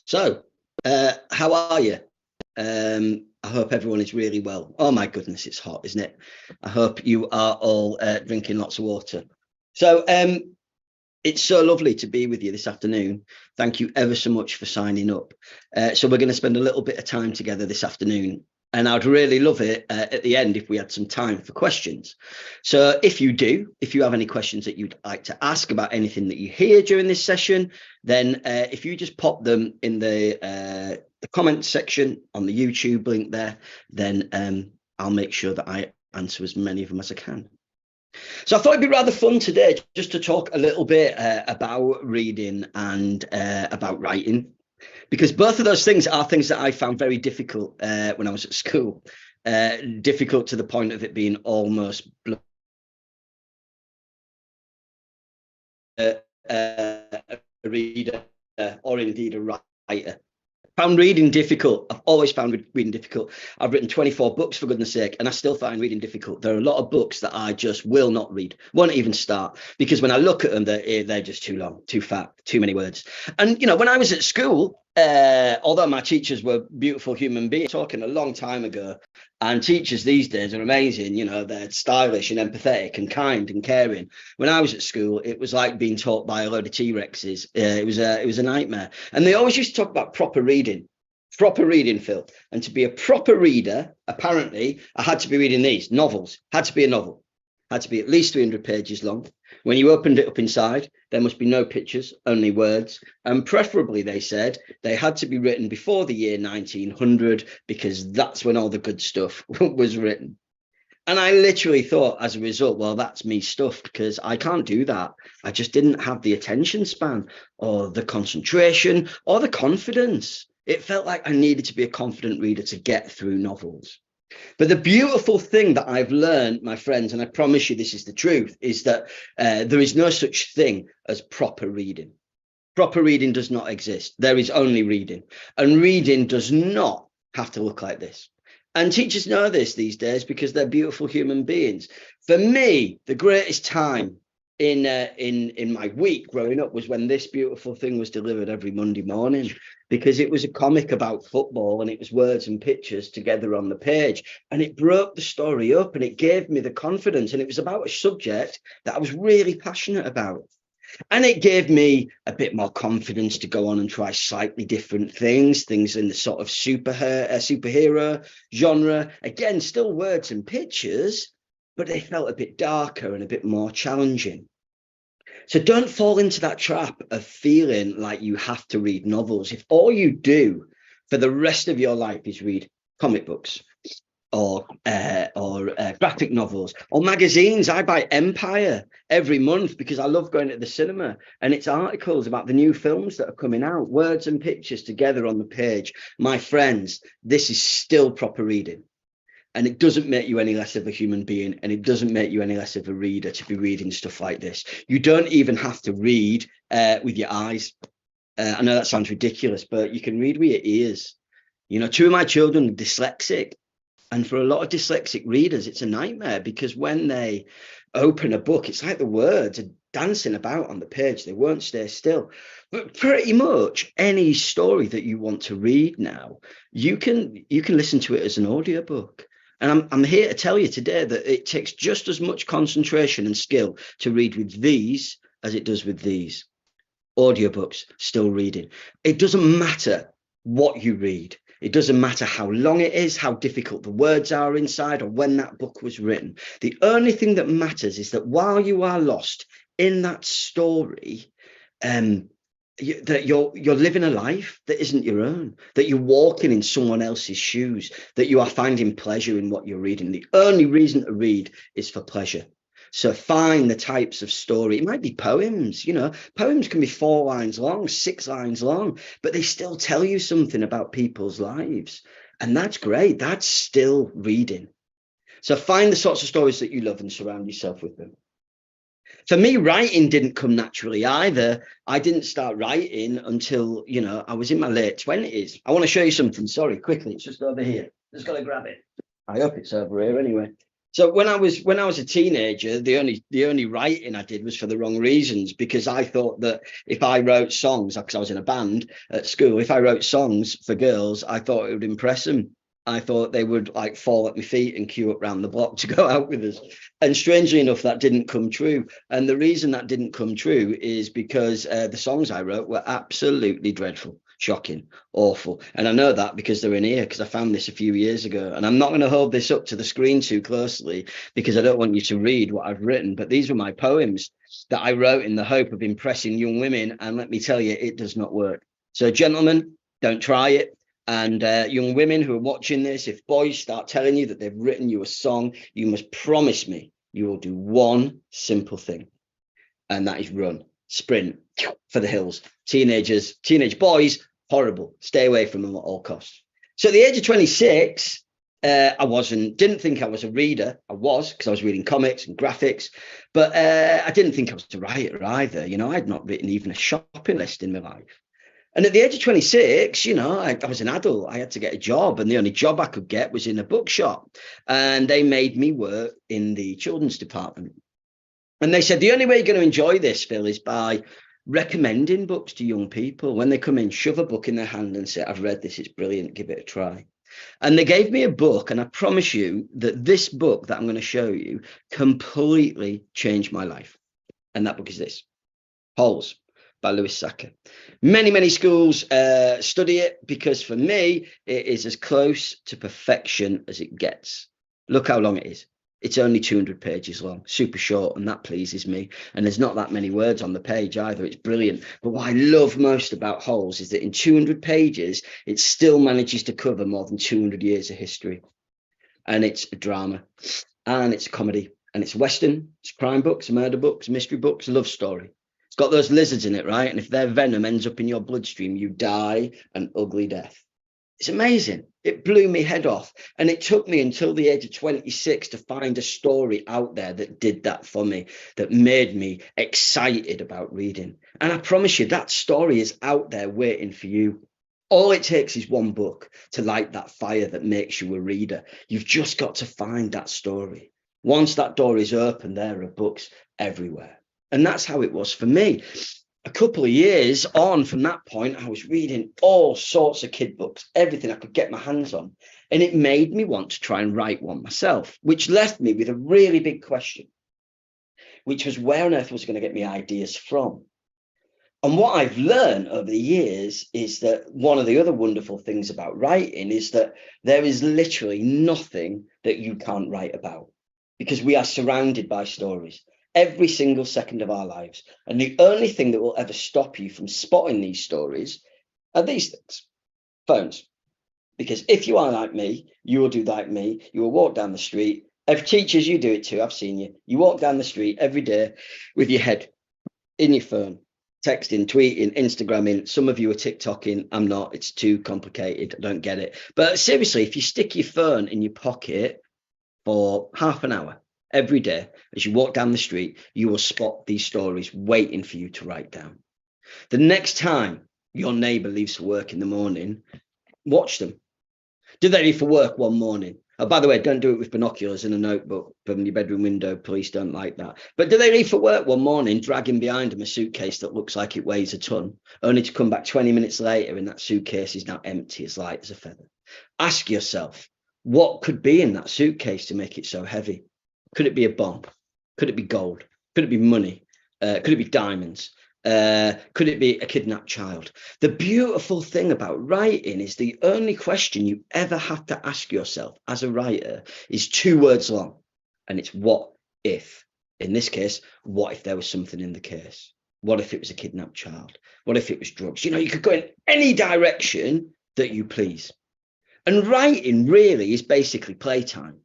So, how are you? I hope everyone is really well. Oh my goodness, it's hot, isn't it? I hope you are all drinking lots of water. So, it's so lovely to be with you this afternoon. Thank you ever so much for signing up. So we're going to spend a little bit of time together this afternoon. And I'd really love it at the end if we had some time for questions. So if you have any questions that you'd like to ask about anything that you hear during this session, then if you just pop them in the comments section on the YouTube link there, then I'll make sure that I answer as many of them as I can. So I thought it'd be rather fun today just to talk a little bit about reading and about writing, because both of those things are things that I found very difficult when I was at school, difficult to the point of it being almost a reader or indeed a writer. Found reading difficult. I've always found reading difficult. I've written 24 books, for goodness sake, and I still find reading difficult. There are a lot of books that I just will not read, won't even start, because when I look at them, they're just too long, too fat, too many words. And, you know, when I was at school, although my teachers were beautiful human beings, talking a long time ago, and teachers these days are amazing, you know, they're stylish and empathetic and kind and caring. When I was at school, it was like being taught by a load of T-Rexes. It was a nightmare. And they always used to talk about proper reading, Phil. And to be a proper reader, apparently, I had to be reading these novels, had to be a novel, had to be at least 300 pages long. When you opened it up inside, there must be no pictures, only words. And preferably, they said, they had to be written before the year 1900, because that's when all the good stuff was written. And I literally thought, as a result, well, that's me stuffed, because I can't do that. I just didn't have the attention span or the concentration or the confidence. It felt like I needed to be a confident reader to get through novels. But the beautiful thing that I've learned, my friends, and I promise you this is the truth, is that there is no such thing as proper reading. Proper reading does not exist. There is only reading. And reading does not have to look like this. And teachers know this these days because they're beautiful human beings. For me, the greatest time in my week growing up was when this beautiful thing was delivered every Monday morning, because it was a comic about football and it was words and pictures together on the page, and it broke the story up and it gave me the confidence, and it was about a subject that I was really passionate about. And it gave me a bit more confidence to go on and try slightly different things in the sort of superhero genre. Again, still words and pictures, but they felt a bit darker and a bit more challenging. So don't fall into that trap of feeling like you have to read novels. If all you do for the rest of your life is read comic books or graphic novels or magazines. I buy Empire every month because I love going to the cinema, and it's articles about the new films that are coming out, words and pictures together on the page. My friends, this is still proper reading. And it doesn't make you any less of a human being, and it doesn't make you any less of a reader to be reading stuff like this. You don't even have to read with your eyes. I know that sounds ridiculous, but you can read with your ears. You know, 2 of my children are dyslexic. And for a lot of dyslexic readers, it's a nightmare, because when they open a book, it's like the words are dancing about on the page. They won't stay still. But pretty much any story that you want to read now, you can listen to it as an audiobook. And I'm here to tell you today that it takes just as much concentration and skill to read with these as it does with these. Audiobooks, still reading. It doesn't matter what you read. It doesn't matter how long it is, how difficult the words are inside, or when that book was written. The only thing that matters is that while you are lost in that story, that you're living a life that isn't your own, that you're walking in someone else's shoes, that you are finding pleasure in what you're reading. The only reason to read is for pleasure. So find the types of story. It might be poems, you know, poems can be 4 lines long, 6 lines long, but they still tell you something about people's lives. And that's great. That's still reading. So find the sorts of stories that you love and surround yourself with them. For me, writing didn't come naturally either. I didn't start writing until, you know, I was in my late 20s. I want to show you something. Sorry, quickly. It's just over here. Just got to grab it. I hope it's over here anyway. So when I was a teenager, the only writing I did was for the wrong reasons, because I thought that if I wrote songs, because I was in a band at school, if I wrote songs for girls, I thought it would impress them. I thought they would like fall at my feet and queue up round the block to go out with us. And strangely enough, that didn't come true. And the reason that didn't come true is because the songs I wrote were absolutely dreadful. Shocking, awful. And I know that because they're in here, because I found this a few years ago. And I'm not going to hold this up to the screen too closely because I don't want you to read what I've written. But these were my poems that I wrote in the hope of impressing young women. And let me tell you, it does not work. So, gentlemen, don't try it. And young women who are watching this, if boys start telling you that they've written you a song, you must promise me you will do one simple thing. And that is run, sprint for the hills. Teenage boys, horrible. Stay away from them at all costs. So at the age of 26, didn't think I was a reader. I was, because I was reading comics and graphics, but I didn't think I was a writer either. You know, I'd not written even a shopping list in my life. And at the age of 26, you know, I was an adult. I had to get a job, and the only job I could get was in a bookshop. And they made me work in the children's department. And they said, the only way you're going to enjoy this, Phil, is by recommending books to young people. When they come in, shove a book in their hand and say, I've read this, it's brilliant, give it a try. And they gave me a book, and I promise you that this book that I'm going to show you completely changed my life. And that book is this, Holes by Louis Sacco. Many schools study it, because for me, it is as close to perfection as it gets. Look how long it is. It's only 200 pages long, super short, and that pleases me. And there's not that many words on the page either. It's brilliant. But what I love most about Holes is that in 200 pages, it still manages to cover more than 200 years of history. And it's a drama, and it's a comedy, and it's a Western, it's crime books, murder books, mystery books, love story. It's got those lizards in it, right? And if their venom ends up in your bloodstream, you die an ugly death. It's amazing. It blew me head off. And it took me until the age of 26 to find a story out there that did that for me, that made me excited about reading. And I promise you, that story is out there waiting for you. All it takes is one book to light that fire that makes you a reader. You've just got to find that story. Once that door is open, there are books everywhere. And that's how it was for me. A couple of years on from that point, I was reading all sorts of kid books, everything I could get my hands on. And it made me want to try and write one myself, which left me with a really big question, which was, where on earth was I going to get my ideas from? And what I've learned over the years is that one of the other wonderful things about writing is that there is literally nothing that you can't write about, because we are surrounded by stories every single second of our lives. And the only thing that will ever stop you from spotting these stories are these things, phones. Because if you are like me, you will do like me. You will walk down the street. If teachers, you do it too. I've seen you. You walk down the street every day with your head in your phone, texting, tweeting, Instagramming. Some of you are TikToking. I'm not. It's too complicated. I don't get it. But seriously, if you stick your phone in your pocket for half an hour every day, as you walk down the street, you will spot these stories waiting for you to write down. The next time your neighbor leaves for work in the morning, watch them. Do they leave for work one morning? Oh, by the way, don't do it with binoculars and a notebook from your bedroom window. Police don't like that. But do they leave for work one morning, dragging behind them a suitcase that looks like it weighs a ton, only to come back 20 minutes later and that suitcase is now empty, as light as a feather? Ask yourself, what could be in that suitcase to make it so heavy? Could it be a bomb? Could it be gold? Could it be money? Could it be diamonds? Could it be a kidnapped child? The beautiful thing about writing is the only question you ever have to ask yourself as a writer is 2 words long. And it's what if? In this case, what if there was something in the case? What if it was a kidnapped child? What if it was drugs? You know, you could go in any direction that you please. And writing really is basically playtime.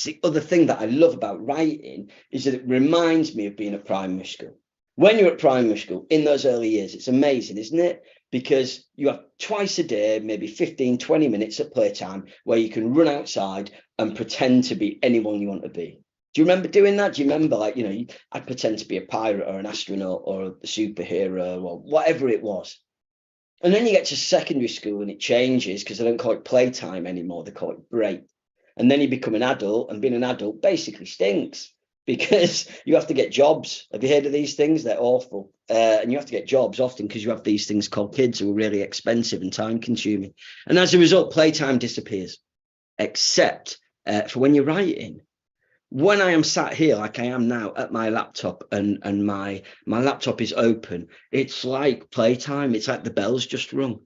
The other thing that I love about writing is that it reminds me of being at primary school. When you're at primary school, in those early years, it's amazing, isn't it? Because you have twice a day, maybe 15, 20 minutes at playtime where you can run outside and pretend to be anyone you want to be. Do you remember doing that? Do you remember, like, you know, I'd pretend to be a pirate or an astronaut or a superhero or whatever it was. And then you get to secondary school and it changes because they don't call it playtime anymore. They call it break. And then you become an adult, and being an adult basically stinks because you have to get jobs. Have you heard of these things? They're awful. And you have to get jobs often because you have these things called kids who are really expensive and time consuming. And as a result, playtime disappears, except for when you're writing. When I am sat here like I am now at my laptop and my laptop is open, it's like playtime. It's like the bell's just rung.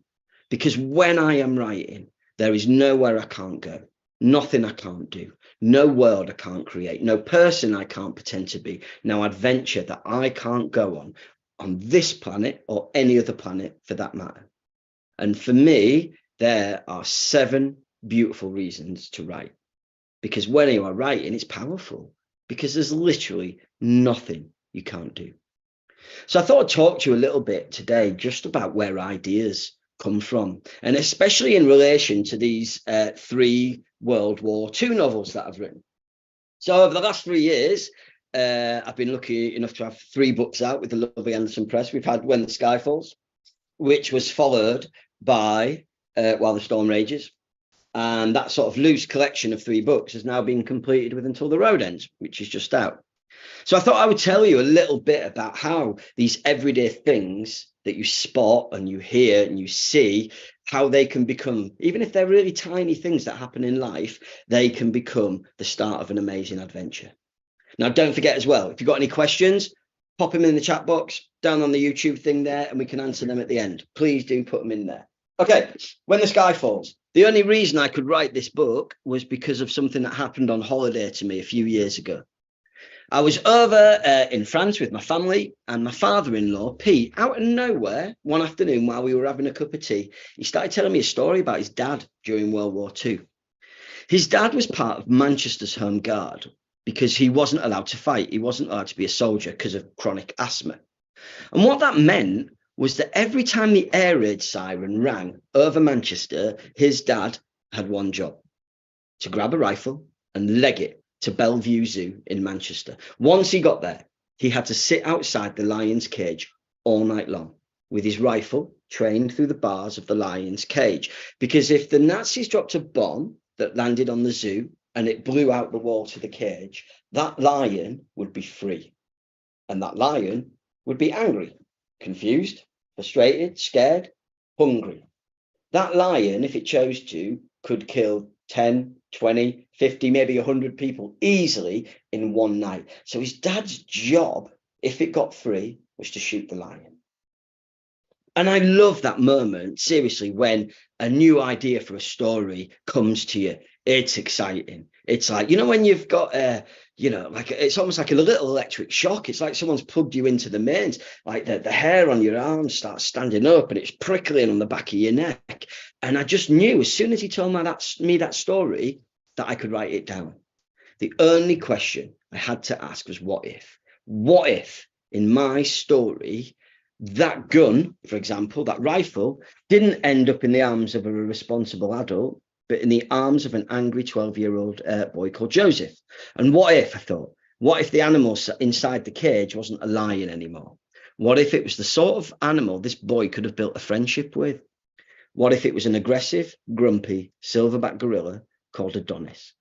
Because when I am writing, there is nowhere I can't go, nothing I can't do, no world I can't create, no person I can't pretend to be, no adventure that I can't go on this planet or any other planet for that matter. And for me, there are 7 beautiful reasons to write. Because when you are writing, it's powerful because there's literally nothing you can't do. So I thought I'd talk to you a little bit today just about where ideas come from, and especially in relation to these 3 World War II novels that I've written. So over the last 3 years, I've been lucky enough to have 3 books out with the lovely Anderson Press. We've had When the Sky Falls, which was followed by While the Storm Rages. And that sort of loose collection of 3 books has now been completed with Until the Road Ends, which is just out. So I thought I would tell you a little bit about how these everyday things that you spot and you hear and you see, how they can become, even if they're really tiny things that happen in life, they can become the start of an amazing adventure. Now, don't forget as well, if you've got any questions, pop them in the chat box down on the YouTube thing there, and we can answer them at the end. Please do put them in there. Okay, When the Sky Falls. The only reason I could write this book was because of something that happened on holiday to me a few years ago. I was over in France with my family, and my father-in-law, Pete, out of nowhere, one afternoon while we were having a cup of tea, he started telling me a story about his dad during World War II. His dad was part of Manchester's Home Guard because he wasn't allowed to fight. He wasn't allowed to be a soldier because of chronic asthma. And what that meant was that every time the air raid siren rang over Manchester, his dad had one job: to grab a rifle and leg it to Bellevue Zoo in Manchester. Once he got there, he had to sit outside the lion's cage all night long with his rifle trained through the bars of the lion's cage. Because if the Nazis dropped a bomb that landed on the zoo and it blew out the wall to the cage, that lion would be free. And that lion would be angry, confused, frustrated, scared, hungry. That lion, if it chose to, could kill 10, 20, 50, maybe 100 people easily in one night. So his dad's job, if it got free, was to shoot the lion. And I love that moment, seriously, when a new idea for a story comes to you. It's exciting. It's like, you know, when you've got like it's almost like a little electric shock. It's like someone's plugged you into the mains, like the hair on your arms starts standing up and it's prickling on the back of your neck. And I just knew as soon as he told me that story that I could write it down. The only question I had to ask was, what if? What if in my story that gun, for example, that rifle, didn't end up in the arms of a responsible adult, but in the arms of an angry 12-year-old boy called Joseph? And what if, I thought, what if the animal inside the cage wasn't a lion anymore? What if it was the sort of animal this boy could have built a friendship with? What if it was an aggressive, grumpy, silverback gorilla called Adonis?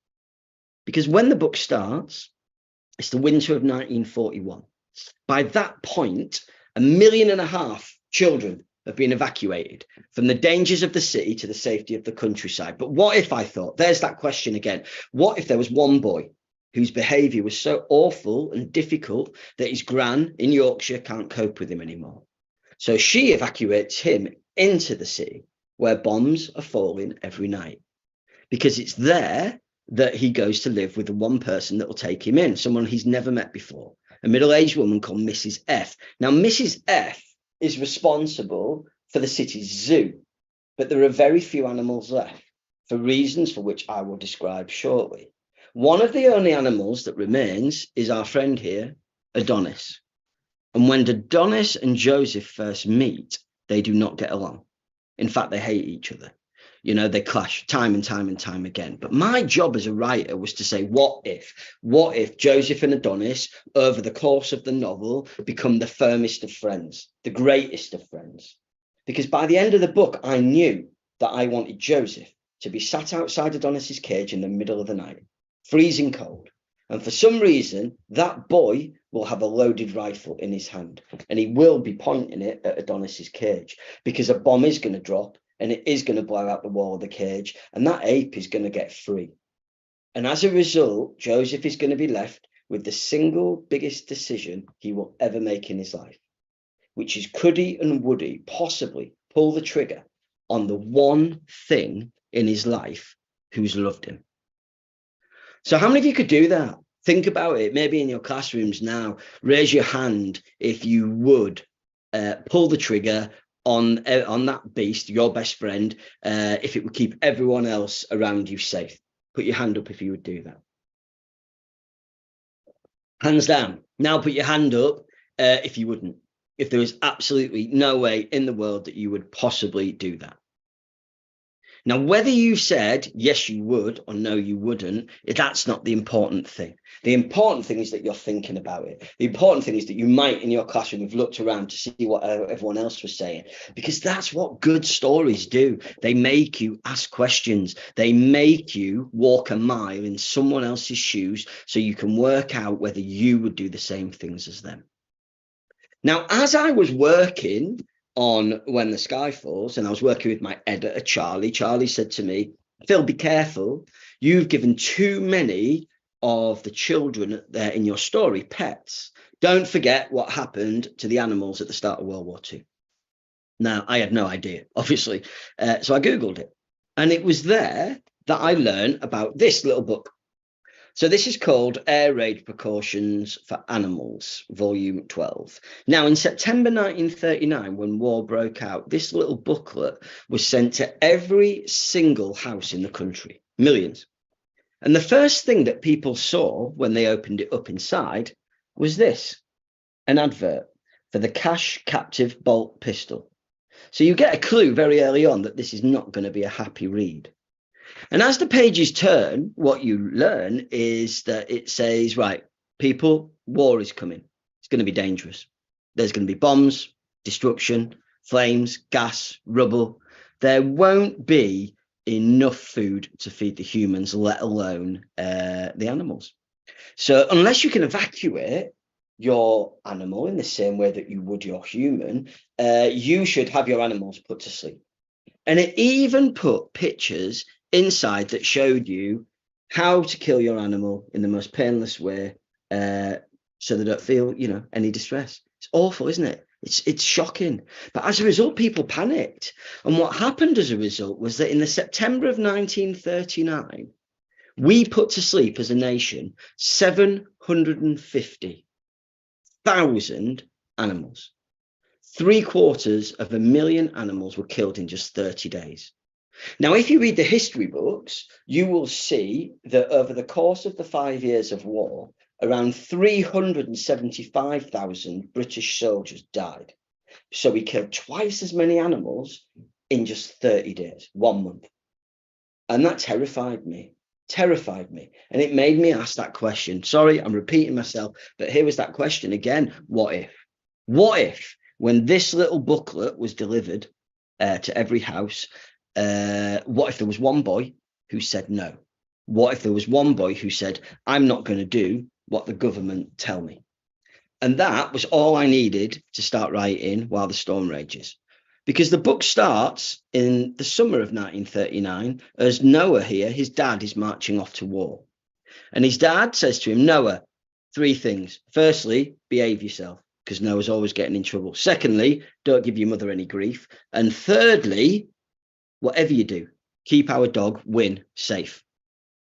Because when the book starts, it's the winter of 1941. By that point, 1.5 million children have been evacuated from the dangers of the city to the safety of the countryside. But what if, I thought, there's that question again, what if there was one boy whose behaviour was so awful and difficult that his gran in Yorkshire can't cope with him anymore? So she evacuates him into the city where bombs are falling every night, because it's there that he goes to live with the one person that will take him in, someone he's never met before, a middle-aged woman called Mrs. F. Now, Mrs. F is responsible for the city's zoo, but there are very few animals left for reasons for which I will describe shortly. One of the only animals that remains is our friend here, Adonis. And when Adonis and Joseph first meet, they do not get along. In fact, they hate each other. You know, they clash time and time and time again. But my job as a writer was to say, what if Joseph and Adonis, over the course of the novel, become the firmest of friends, the greatest of friends? Because by the end of the book, I knew that I wanted Joseph to be sat outside Adonis's cage in the middle of the night, freezing cold. And for some reason, that boy will have a loaded rifle in his hand, and he will be pointing it at Adonis's cage, because a bomb is going to drop and it is going to blow out the wall of the cage, and that ape is going to get free. And as a result, Joseph is going to be left with the single biggest decision he will ever make in his life, which is, could he and would he possibly pull the trigger on the one thing in his life who's loved him? So how many of you could do that? Think about it. Maybe in your classrooms now, raise your hand if you would pull the trigger on that beast, your best friend, if it would keep everyone else around you safe. Put your hand up if you would do that. Hands down. Now put your hand up if you wouldn't. If there is absolutely no way in the world that you would possibly do that. Now, whether you said yes, you would, or no, you wouldn't, that's not the important thing. The important thing is that you're thinking about it. The important thing is that you might, in your classroom, have looked around to see what everyone else was saying, because that's what good stories do. They make you ask questions. They make you walk a mile in someone else's shoes so you can work out whether you would do the same things as them. Now, as I was working on When the Sky Falls, and I was working with my editor, Charlie said to me, Phil, be careful. You've given too many of the children there in your story pets. Don't forget what happened to the animals at the start of World War II. Now, I had no idea, obviously. So I Googled it. And it was there that I learned about this little book. So this is called Air Raid Precautions for Animals, Volume 12. Now, in September 1939, when war broke out, this little booklet was sent to every single house in the country, millions. And the first thing that people saw when they opened it up inside was this, an advert for the Cash Captive Bolt pistol. So you get a clue very early on that this is not going to be a happy read. And as the pages turn, what you learn is that it says, right, people, war is coming. It's going to be dangerous. There's going to be bombs, destruction, flames, gas, rubble. There won't be enough food to feed the humans, let alone the animals. So unless you can evacuate your animal in the same way that you would your human, you should have your animals put to sleep. And it even put pictures inside that showed you how to kill your animal in the most painless way, so they don't feel, any distress. It's awful, isn't it? It's shocking. But as a result, people panicked. And what happened as a result was that in the September of 1939, we put to sleep as a nation 750,000 animals. 750,000 animals were killed in just 30 days. Now, if you read the history books, you will see that over the course of the 5 years of war, around 375,000 British soldiers died. So we killed twice as many animals in just 30 days, 1 month. And that terrified me. And it made me ask that question. Sorry, I'm repeating myself, but here was that question again. What if? What if, when this little booklet was delivered to every house, what if there was one boy who said no? What if there was one boy who said, I'm not going to do what the government tell me? And that was all I needed to start writing While the Storm Rages. Because the book starts in the summer of 1939 as Noah here, his dad, is marching off to war. And his dad says to him, Noah, 3 things. Firstly, behave yourself, because Noah's always getting in trouble. Secondly, don't give your mother any grief. And thirdly, whatever you do, keep our dog, Win, safe.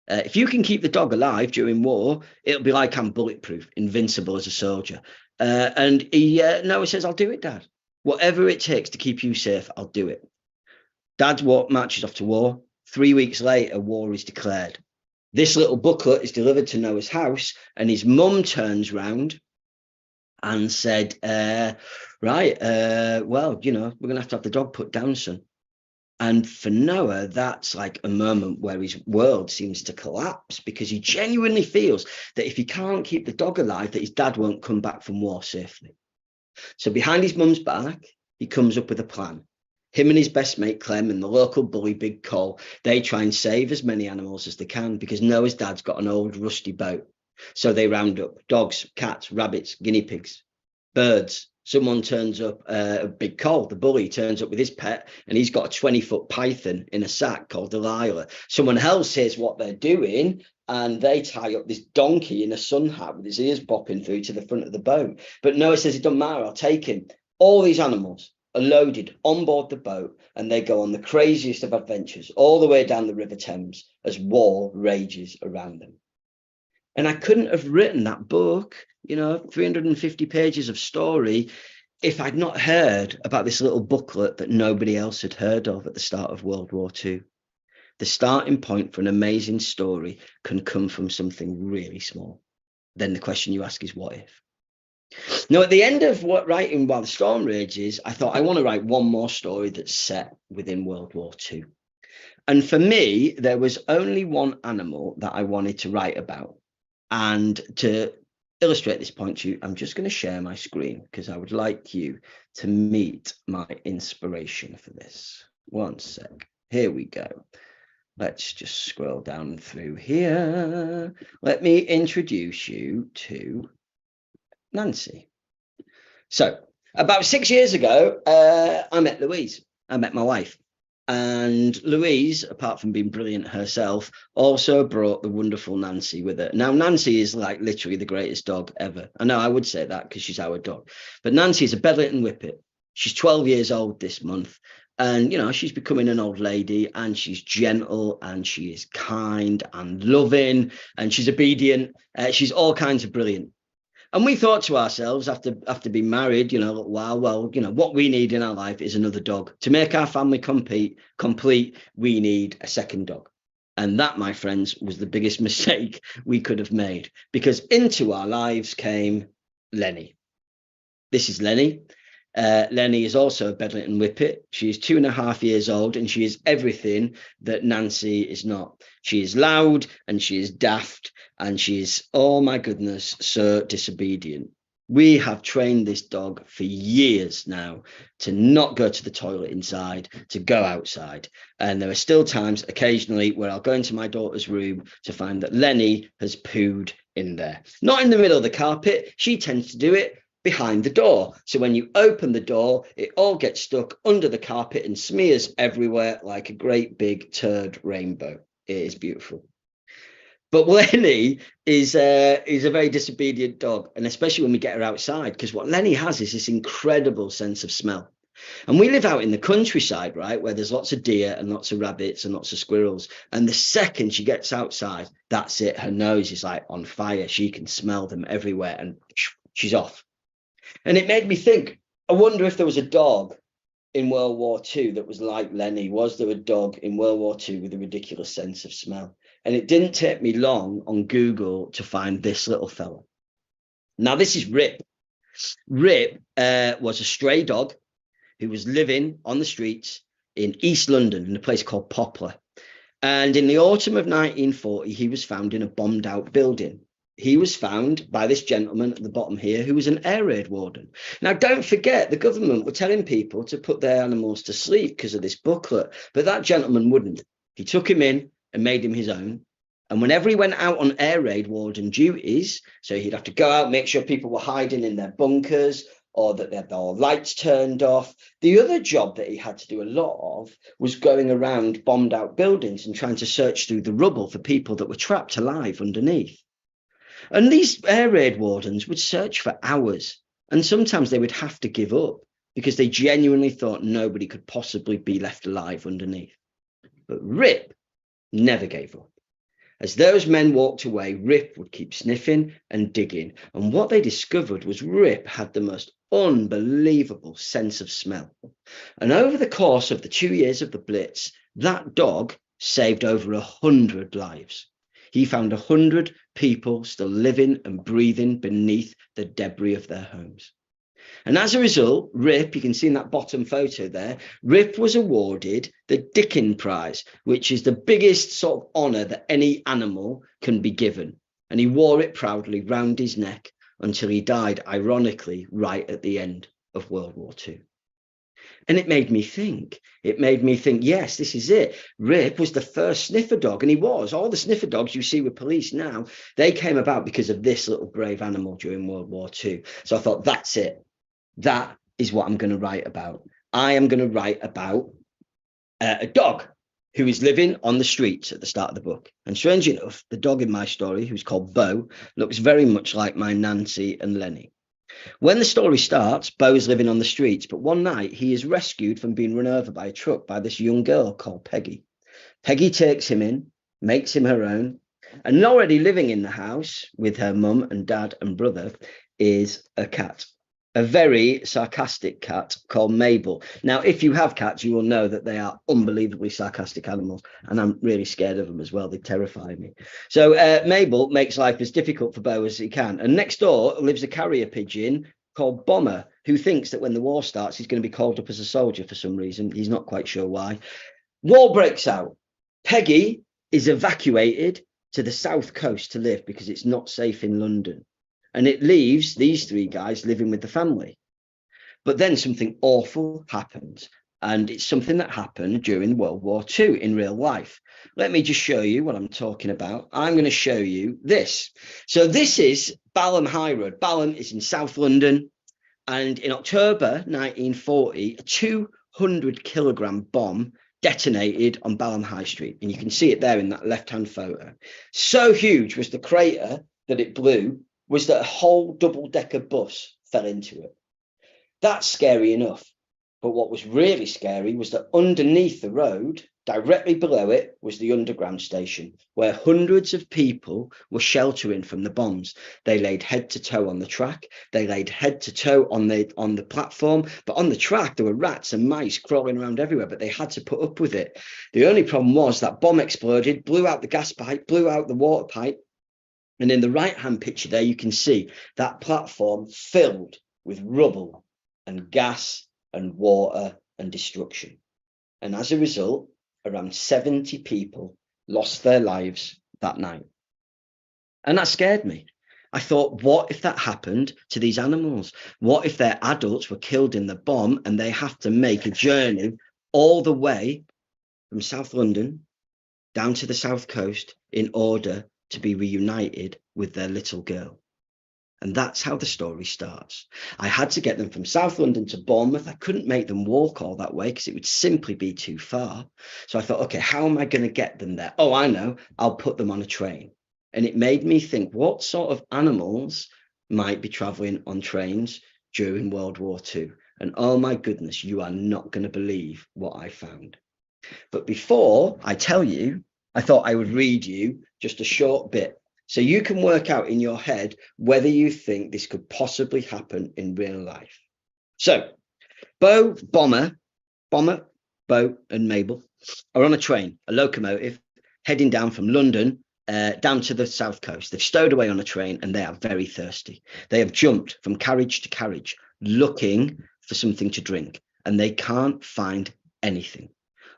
If you can keep the dog alive during war, it'll be like I'm bulletproof, invincible as a soldier. And Noah says, I'll do it, Dad. Whatever it takes to keep you safe, I'll do it. Dad marches off to war. 3 weeks later, war is declared. This little booklet is delivered to Noah's house, and his mum turns round and said, well, we're going to have the dog put down, son. And for Noah, that's like a moment where his world seems to collapse, because he genuinely feels that if he can't keep the dog alive, that his dad won't come back from war safely. So behind his mum's back, he comes up with a plan. Him and his best mate Clem and the local bully Big Cole, they try and save as many animals as they can because Noah's dad's got an old rusty boat. So they round up dogs, cats, rabbits, guinea pigs, birds. Someone turns up, Big Cole, the bully, turns up with his pet, and he's got a 20-foot python in a sack called Delilah. Someone else hears what they're doing, and they tie up this donkey in a sun hat with his ears bopping through to the front of the boat. But Noah says, it doesn't matter, I'll take him. All these animals are loaded on board the boat, and they go on the craziest of adventures all the way down the River Thames as war rages around them. And I couldn't have written that book, 350 pages of story, if I'd not heard about this little booklet that nobody else had heard of at the start of World War II. The starting point for an amazing story can come from something really small. Then the question you ask is, what if? Now, at the end of writing While the Storm Rages, I thought I want to write one more story that's set within World War II. And for me, there was only one animal that I wanted to write about. And to illustrate this point to you, I'm just going to share my screen because I would like you to meet my inspiration for this. One sec. Here we go. Let's just scroll down through here. Let me introduce you to Nancy. So about 6 years ago, I met Louise. I met my wife. And Louise, apart from being brilliant herself, also brought the wonderful Nancy with her. Now, Nancy is like literally the greatest dog ever. I know I would say that because she's our dog. But Nancy is a Bedlington Whippet. She's 12 years old this month. And, she's becoming an old lady, and she's gentle, and she is kind and loving, and she's obedient. She's all kinds of brilliant. And we thought to ourselves after being married, a little while, well, what we need in our life is another dog. To make our family complete, we need a second dog. And that, my friends, was the biggest mistake we could have made, because into our lives came Lenny. This is Lenny. Lenny is also a Bedlington Whippet. She is 2.5 years old, and she is everything that Nancy is not. She is loud, and she is daft, and she is, oh my goodness, so disobedient. We have trained this dog for years now to not go to the toilet inside, to go outside. And there are still times occasionally where I'll go into my daughter's room to find that Lenny has pooed in there. Not in the middle of the carpet. She tends to do it behind the door. So when you open the door, it all gets stuck under the carpet and smears everywhere like a great big turd rainbow. It is beautiful. But Lenny is a very disobedient dog, and especially when we get her outside, because what Lenny has is this incredible sense of smell. And we live out in the countryside, right, where there's lots of deer and lots of rabbits and lots of squirrels. And the second she gets outside, that's it. Her nose is like on fire. She can smell them everywhere, and she's off. And it made me think, I wonder if there was a dog in World War II that was like Lenny. Was there a dog in World War II with a ridiculous sense of smell? And it didn't take me long on Google to find this little fella. Now, this is Rip. Rip was a stray dog who was living on the streets in East London in a place called Poplar. And in the autumn of 1940, he was found in a bombed out building. He was found by this gentleman at the bottom here who was an air raid warden. Now, don't forget, the government were telling people to put their animals to sleep because of this booklet, but that gentleman wouldn't. He took him in and made him his own. And whenever he went out on air raid warden duties, so he'd have to go out, make sure people were hiding in their bunkers or that they had their lights turned off. The other job that he had to do a lot of was going around bombed out buildings and trying to search through the rubble for people that were trapped alive underneath. And these air raid wardens would search for hours, and sometimes they would have to give up because they genuinely thought nobody could possibly be left alive underneath. But Rip never gave up. As those men walked away, Rip would keep sniffing and digging. And what they discovered was Rip had the most unbelievable sense of smell. And over the course of the 2 years of the Blitz, that dog saved over 100 lives. He found 100 people still living and breathing beneath the debris of their homes. And as a result, Rip, you can see in that bottom photo there, Rip was awarded the Dickin Prize, which is the biggest sort of honour that any animal can be given. And he wore it proudly round his neck until he died, ironically, right at the end of World War II. And it made me think. It made me think, yes, this is it. Rip was the first sniffer dog, and he was. All the sniffer dogs you see with police now, they came about because of this little brave animal during World War II. So I thought, that's it. That is what I'm going to write about. I am going to write about a dog who is living on the streets at the start of the book. And strange enough, the dog in my story, who's called Beau, looks very much like my Nancy and Lenny. When the story starts, Beau's living on the streets, but one night he is rescued from being run over by a truck by this young girl called Peggy. Peggy takes him in, makes him her own, and already living in the house with her mum and dad and brother is a cat. A very sarcastic cat called Mabel. Now, if you have cats, you will know that they are unbelievably sarcastic animals, and I'm really scared of them as well. They terrify me. So Mabel makes life as difficult for Beau as he can. And next door lives a carrier pigeon called Bomber, who thinks that when the war starts, he's going to be called up as a soldier for some reason. He's not quite sure why. War breaks out. Peggy is evacuated to the south coast to live because it's not safe in London. And it leaves these three guys living with the family. But then something awful happens. And it's something that happened during World War II in real life. Let me just show you what I'm talking about. I'm going to show you this. So this is Balham High Road. Balham is in South London. And in October 1940, a 200-kilogram bomb detonated on Balham High Street. And you can see it there in that left-hand photo. So huge was the crater that it blew, was that a whole double-decker bus fell into it. That's scary enough. But what was really scary was that underneath the road, directly below it, was the underground station, where hundreds of people were sheltering from the bombs. They laid head to toe on the track. They laid head to toe on the platform. But on the track, there were rats and mice crawling around everywhere, but they had to put up with it. The only problem was that bomb exploded, blew out the gas pipe, blew out the water pipe. And in the right-hand picture there, you can see that platform filled with rubble and gas and water and destruction. And as a result, around 70 people lost their lives that night. And that scared me. I thought, what if that happened to these animals? What if their adults were killed in the bomb and they have to make a journey all the way from South London down to the south coast in order to be reunited with their little girl? And that's how the story starts. I had to get them from South London to Bournemouth. I couldn't make them walk all that way because it would simply be too far. So I thought, okay, how am I going to get them there? Oh, I know. I'll put them on a train. And it made me think, what sort of animals might be traveling on trains during World War II? And oh my goodness, you are not going to believe what I found. But before I tell you, I thought I would read you just a short bit so you can work out in your head whether you think this could possibly happen in real life. So Beau, Bomber, Beau and Mabel are on a train, a locomotive, heading down from London down to the south coast. They've stowed away on a train and they are very thirsty. They have jumped from carriage to carriage looking for something to drink, and they can't find anything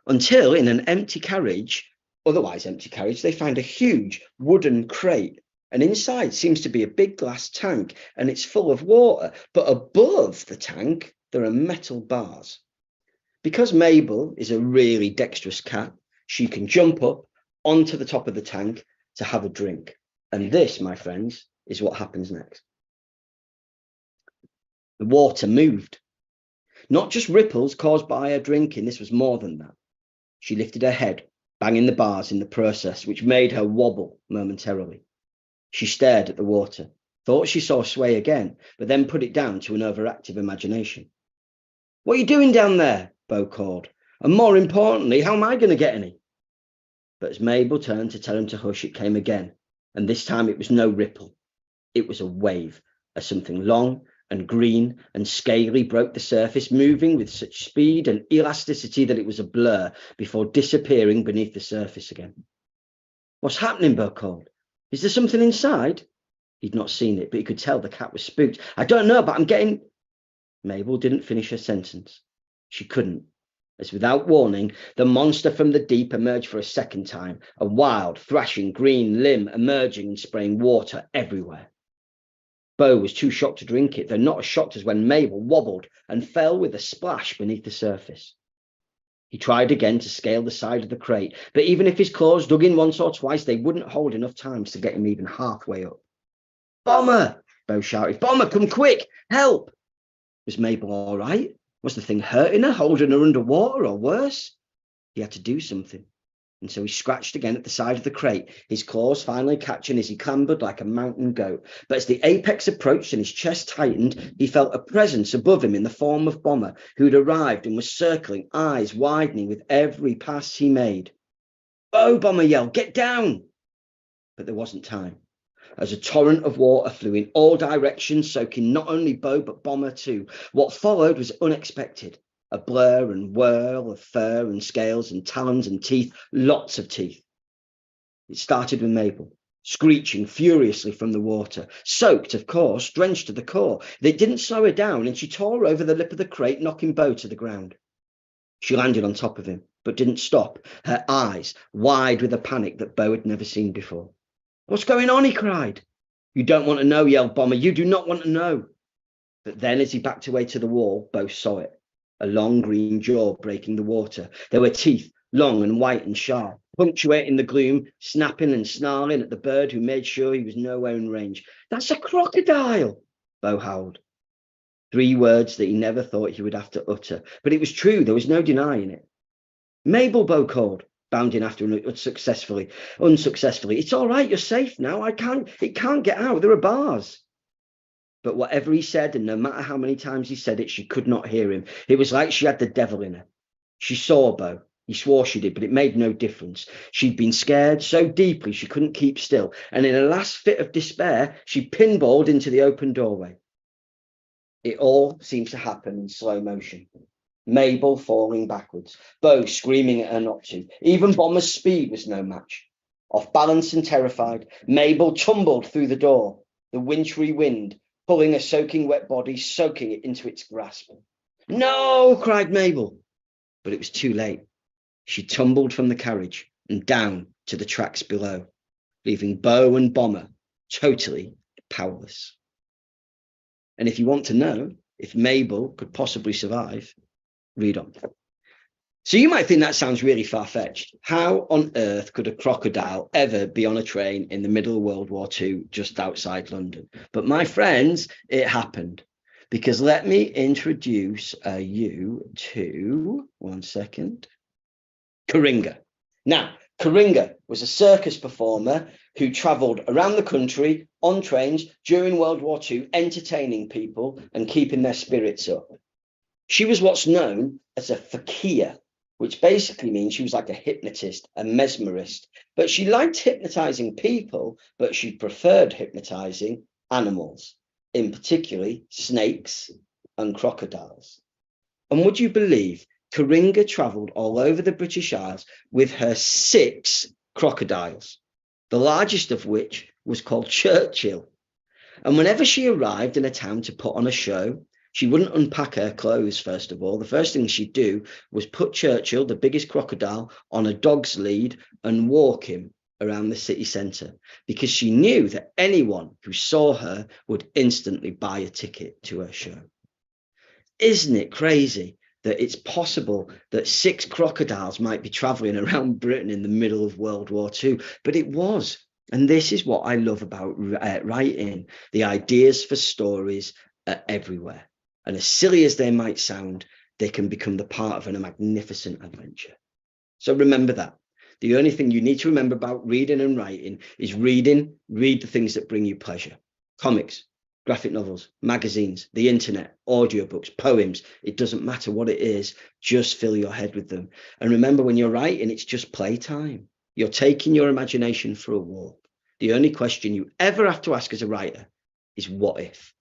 until in an empty carriage, otherwise empty carriage, they find a huge wooden crate, and inside seems to be a big glass tank, and it's full of water, but above the tank there are metal bars. Because Mabel is a really dexterous cat, she can jump up onto the top of the tank to have a drink. And this, my friends, is what happens next. The water moved. Not just ripples caused by her drinking, this was more than that. She lifted her head, banging the bars in the process, which made her wobble momentarily. She stared at the water, thought she saw sway again, but then put it down to an overactive imagination. "What are you doing down there?" Beau called. "And more importantly, how am I going to get any?" But as Mabel turned to tell him to hush, it came again, and this time it was no ripple. It was a wave, as something long and green and scaly broke the surface, moving with such speed and elasticity that it was a blur before disappearing beneath the surface again. "What's happening?" Beau called. "Is there something inside?" He'd not seen it, but he could tell the cat was spooked. "I don't know, but I'm getting..." Mabel didn't finish her sentence. She couldn't, as without warning, the monster from the deep emerged for a second time, a wild, thrashing green limb emerging and spraying water everywhere. Beau was too shocked to drink it, though not as shocked as when Mabel wobbled and fell with a splash beneath the surface. He tried again to scale the side of the crate, but even if his claws dug in once or twice, they wouldn't hold enough time to get him even halfway up. "Bomber!" Beau shouted. "Bomber, come quick! Help!" Was Mabel all right? Was the thing hurting her, holding her underwater, or worse? He had to do something. And so he scratched again at the side of the crate, his claws finally catching as he clambered like a mountain goat. But as the apex approached and his chest tightened, he felt a presence above him in the form of Bomber, who'd arrived and was circling, eyes widening with every pass he made. "Beau!" Bomber yelled. "Get down!" But there wasn't time, as a torrent of water flew in all directions, soaking not only Beau but Bomber too. What followed was unexpected. A blur and whirl of fur and scales and talons and teeth, lots of teeth. It started with Mabel, screeching furiously from the water, soaked, of course, drenched to the core. It didn't slow her down, and she tore over the lip of the crate, knocking Beau to the ground. She landed on top of him, but didn't stop, her eyes wide with a panic that Beau had never seen before. "What's going on?" he cried. "You don't want to know," yelled Bomber. "You do not want to know." But then, as he backed away to the wall, Beau saw it. A long green jaw breaking the water. There were teeth, long and white and sharp, punctuating the gloom, snapping and snarling at the bird who made sure he was nowhere in range. "That's a crocodile!" Beau howled. 3 words that he never thought he would have to utter. But it was true. There was no denying it. "Mabel!" Beau called, bounding after him unsuccessfully. "It's all right. You're safe now. It can't get out. There are bars." But whatever he said, and no matter how many times he said it, she could not hear him. It was like she had the devil in her. She saw Beau. He swore she did, but it made no difference. She'd been scared so deeply she couldn't keep still, and in a last fit of despair, she pinballed into the open doorway. It all seems to happen in slow motion. Mabel falling backwards, Beau screaming at her not to. Even Bomber's speed was no match. Off balance and terrified, Mabel tumbled through the door, the wintry wind pulling a soaking wet body, soaking it into its grasp. "No!" cried Mabel. But it was too late. She tumbled from the carriage and down to the tracks below, leaving Beau and Bomber totally powerless. And if you want to know if Mabel could possibly survive, read on. So you might think that sounds really far-fetched. How on earth could a crocodile ever be on a train in the middle of World War II just outside London? But my friends, it happened. Because let me introduce you to, one second, Coringa. Now, Coringa was a circus performer who travelled around the country on trains during World War II, entertaining people and keeping their spirits up. She was what's known as a fakir, which basically means she was like a hypnotist, a mesmerist. But she liked hypnotizing people, but she preferred hypnotizing animals, in particularly snakes and crocodiles. And would you believe Coringa travelled all over the British Isles with her 6 crocodiles, the largest of which was called Churchill. And whenever she arrived in a town to put on a show, she wouldn't unpack her clothes, first of all. The first thing she'd do was put Churchill, the biggest crocodile, on a dog's lead and walk him around the city centre, because she knew that anyone who saw her would instantly buy a ticket to her show. Isn't it crazy that it's possible that 6 crocodiles might be travelling around Britain in the middle of World War II? But it was. And this is what I love about writing. The ideas for stories are everywhere. And as silly as they might sound, they can become the part of a magnificent adventure. So remember that. The only thing you need to remember about reading and writing is read the things that bring you pleasure. Comics, graphic novels, magazines, the internet, audiobooks, poems. It doesn't matter what it is, just fill your head with them. And remember, when you're writing, it's just playtime. You're taking your imagination for a walk. The only question you ever have to ask as a writer is what if?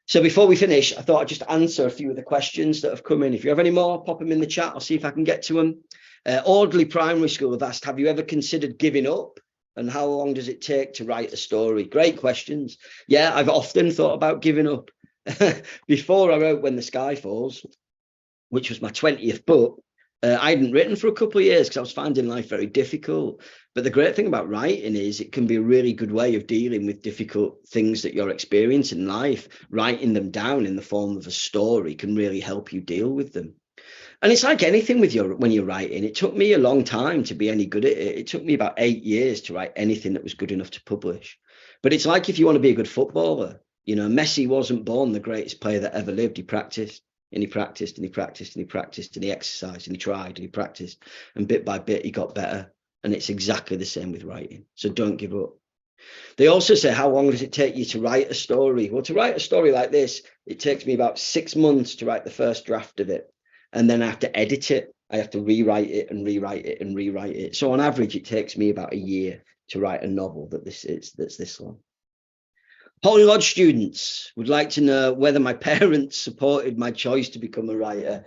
So before we finish, I thought I'd just answer a few of the questions that have come in. If you have any more, pop them in the chat. I'll see if I can get to them. Audley Primary School have asked, have you ever considered giving up? And how long does it take to write a story? Great questions. Yeah, I've often thought about giving up. Before I wrote When the Sky Falls, which was my 20th book, I hadn't written for a couple of years because I was finding life very difficult. But the great thing about writing is it can be a really good way of dealing with difficult things that you're experiencing in life. Writing them down in the form of a story can really help you deal with them. And it's like anything with when you're writing. It took me a long time to be any good at it. It took me about 8 years to write anything that was good enough to publish. But it's like if you want to be a good footballer, you know, Messi wasn't born the greatest player that ever lived. He practiced and he practiced and he practiced and he practiced and he exercised and he tried and he practiced. And bit by bit, he got better. And it's exactly the same with writing. So don't give up. They also say, how long does it take you to write a story? Well, to write a story like this, it takes me about 6 months to write the first draft of it. And then I have to edit it. I have to rewrite it and rewrite it and rewrite it. So on average, it takes me about a year to write a novel that's this long. Holy Lodge students would like to know whether my parents supported my choice to become a writer.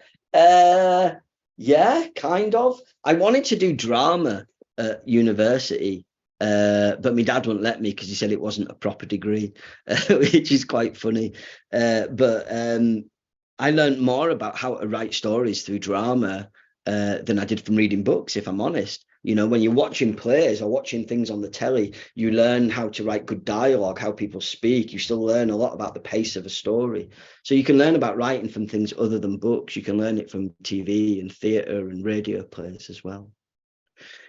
Yeah, kind of. I wanted to do drama at university, but my dad wouldn't let me because he said it wasn't a proper degree, which is quite funny. But I learned more about how to write stories through drama than I did from reading books, if I'm honest. You know, when you're watching plays or watching things on the telly, you learn how to write good dialogue, how people speak. You still learn a lot about the pace of a story. So you can learn about writing from things other than books. You can learn it from TV and theatre and radio plays as well.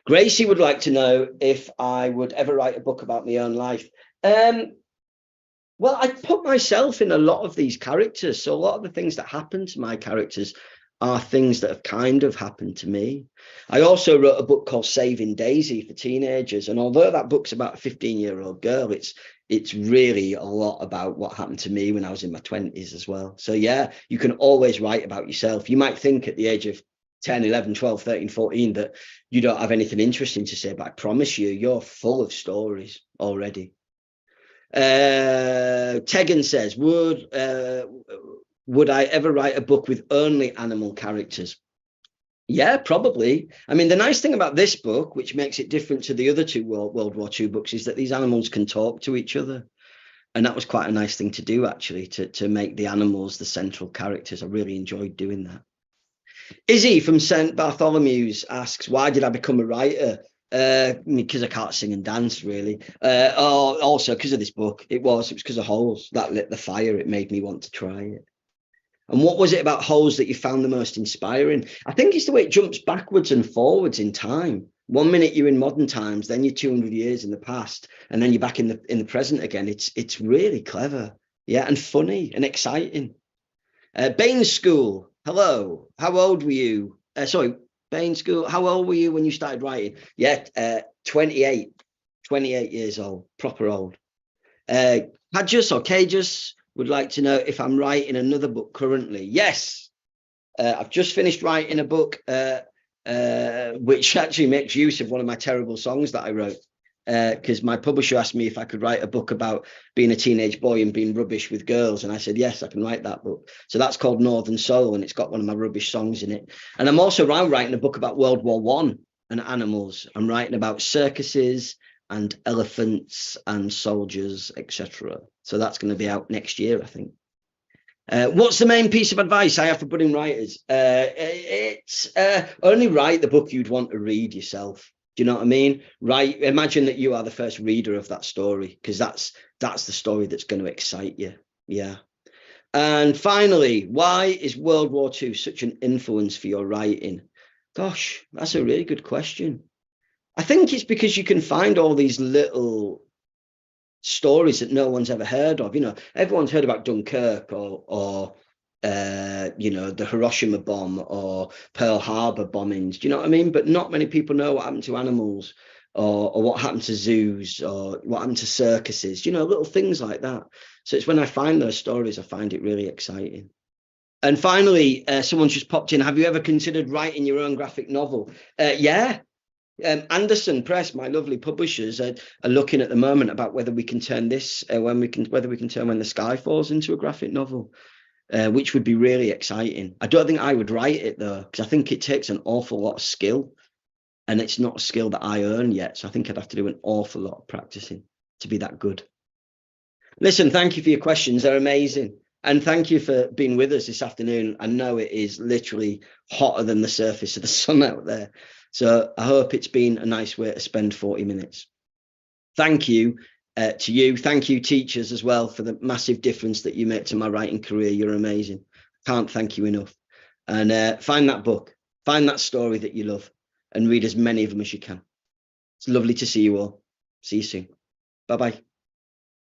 Gracie would like to know if I would ever write a book about my own life. Well, I put myself in a lot of these characters. So a lot of the things that happen to my characters are things that have kind of happened to me. I also wrote a book called Saving Daisy for teenagers. And although that book's about a 15-year-old girl, it's really a lot about what happened to me when I was in my 20s as well. So yeah, you can always write about yourself. You might think at the age of 10, 11, 12, 13, 14 that you don't have anything interesting to say, but I promise you, you're full of stories already. Tegan says, would I ever write a book with only animal characters? Yeah, probably. I mean, the nice thing about this book, which makes it different to the other two World War II books, is that these animals can talk to each other. And that was quite a nice thing to do, actually, to make the animals the central characters. I really enjoyed doing that. Izzy from St. Bartholomew's asks, why did I become a writer? Because I can't sing and dance, really. Also, because of this book. It was because of Holes. That lit the fire. It made me want to try it. And what was it about Holes that you found the most inspiring? I think it's the way it jumps backwards and forwards in time. 1 minute you're in modern times, then you're 200 years in the past, and then you're back in the present again. It's really clever, yeah, and funny and exciting. Baines School, hello. How old were you? Baines School, how old were you when you started writing? Yeah, 28 years old, proper old. Hadjus or Cajus would like to know if I'm writing another book currently. Yes, I've just finished writing a book which actually makes use of one of my terrible songs that I wrote, because my publisher asked me if I could write a book about being a teenage boy and being rubbish with girls, and I said yes, I can write that book. So that's called Northern Soul, and it's got one of my rubbish songs in it. And I'm also writing a book about World War I and animals. I'm writing about circuses and elephants and soldiers, etc. So that's going to be out next year, I think. What's the main piece of advice I have for budding writers? It's only write the book you'd want to read yourself. Do you know what I mean? Imagine that you are the first reader of that story, because that's the story that's going to excite you. Yeah. And finally, why is World War II such an influence for your writing? Gosh, that's a really good question. I think it's because you can find all these little stories that no one's ever heard of. You know, everyone's heard about Dunkirk or the Hiroshima bomb or Pearl Harbor bombings. Do you know what I mean? But not many people know what happened to animals or what happened to zoos or what happened to circuses. You know, little things like that. So it's when I find those stories, I find it really exciting. And finally, someone's just popped in. Have you ever considered writing your own graphic novel? Yeah. Anderson Press, my lovely publishers, are looking at the moment about whether we can turn this, When the Sky Falls into a graphic novel, which would be really exciting. I don't think I would write it though, because I think it takes an awful lot of skill, and it's not a skill that I earn yet. So I think I'd have to do an awful lot of practicing to be that good. Listen, thank you for your questions. They're amazing. And thank you for being with us this afternoon. I know it is literally hotter than the surface of the sun out there. So I hope it's been a nice way to spend 40 minutes. Thank you to you. Thank you, teachers, as well, for the massive difference that you make to my writing career. You're amazing. Can't thank you enough. And find that book, find that story that you love, and read as many of them as you can. It's lovely to see you all. See you soon. Bye-bye.